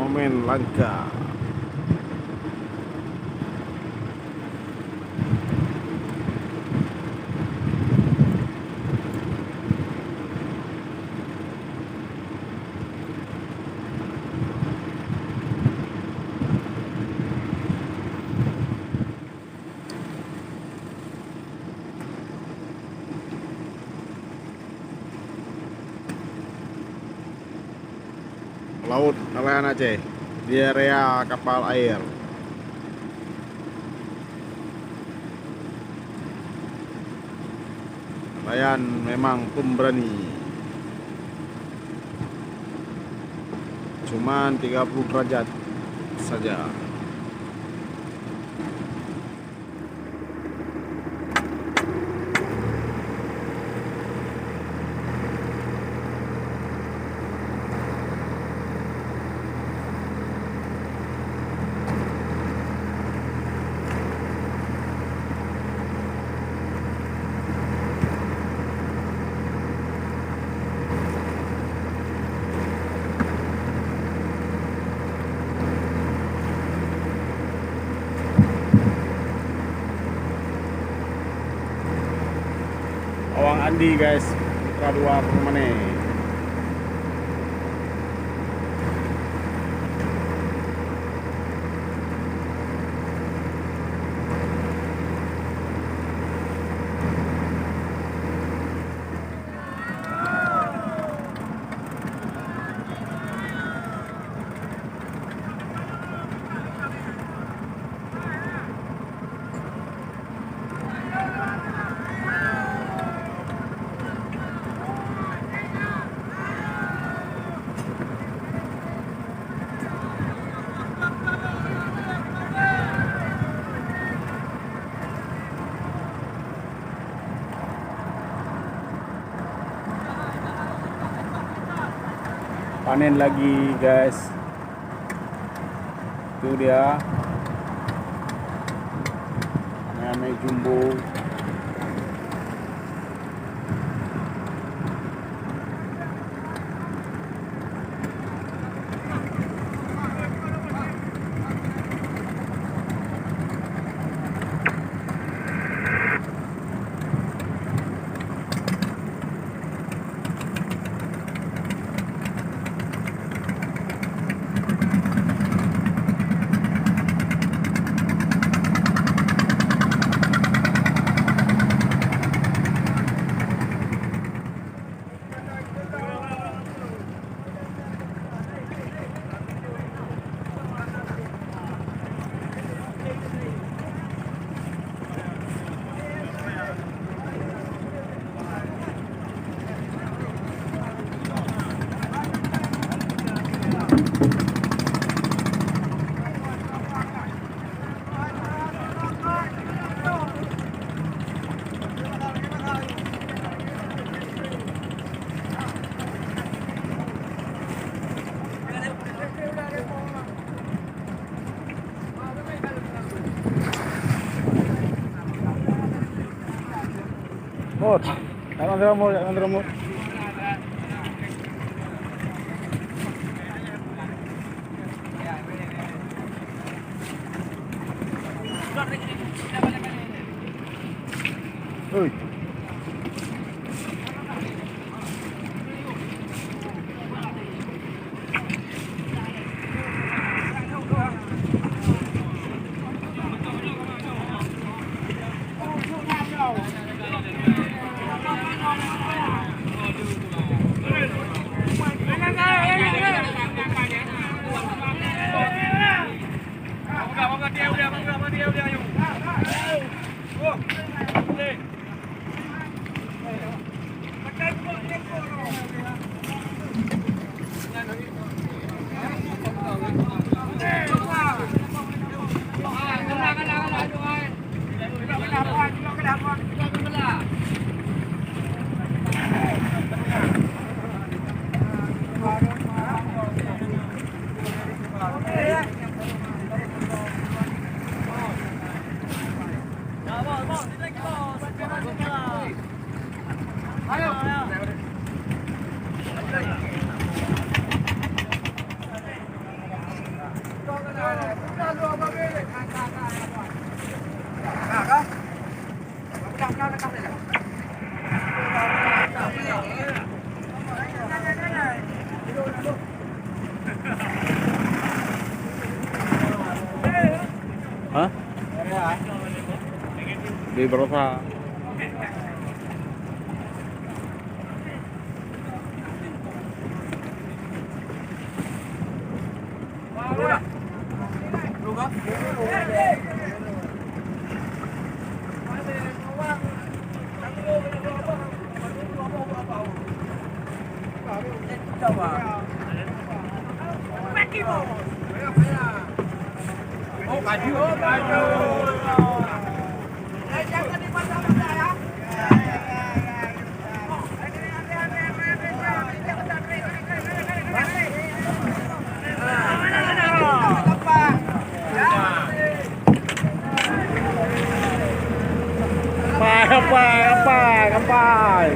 momen langka. Laut nelayan Aceh di area kapal air. Nelayan memang pemberani. Cuman 30 derajat saja. Awang Andi guys, Putra 2 Permane. Panen lagi guys, itu dia ame jumbo. Mut, jangan remote, jangan remote. Oi. Hah? Di Barossa. Kampai.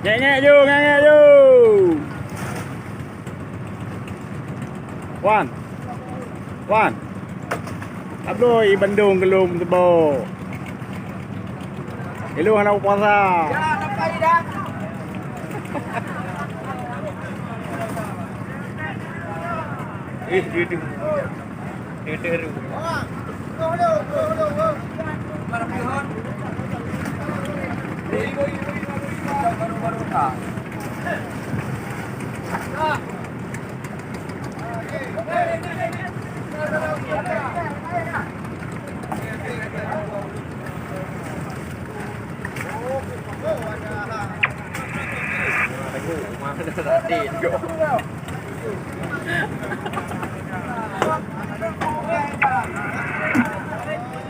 Nghe vô. Wan. Abdul Bandung Gelung Tebo. Hello anak puasa. Ya, sampai dah. Gitu.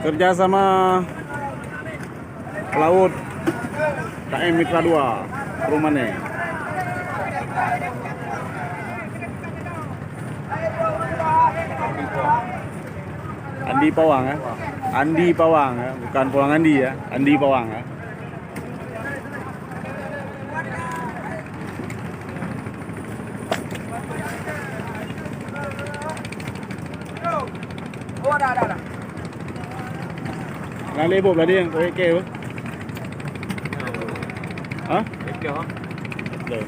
Kerja sama pelaut KM Mitra 2 Rumane. Andi Pawang ya. Andi Pawang ya, bukan Pawang Andi ya. Andi Pawang ya. Oh, dah. Là lê bộ là đi, có cái kêu. Hả? Kêu hả? Được.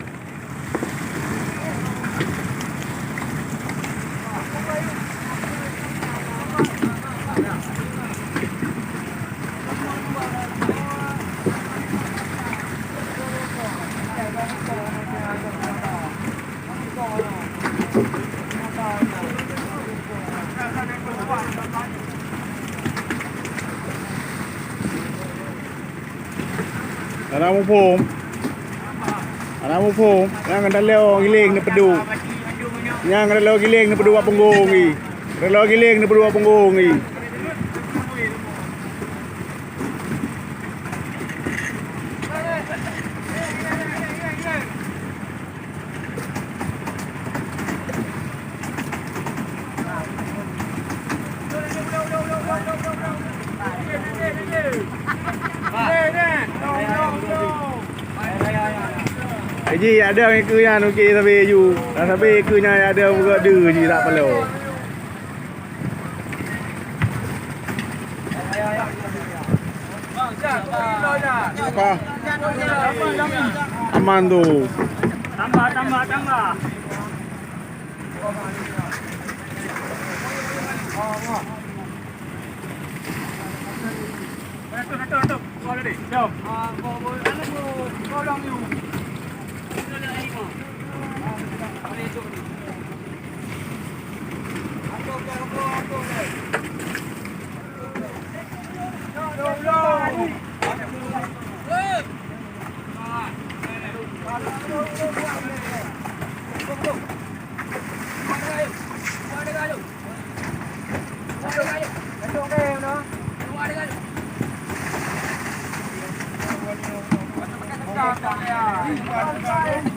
Anak mupung, yang ada leo giling ni pedu. Yang ada leo giling ni pedu punggung ni. Ada leo giling ni pedu punggung ni. Cái gì ada yang cứ nhà nó kia tapi you, tapi cứ nhà ada juga đưa gì tak perlu. Apa? Aman tu. Tambah. Satu. Kau ready? Jom. Kau dong you. Hãy subscribe cho kênh Ghiền Mì Gõ để không bỏ lỡ những video hấp dẫn.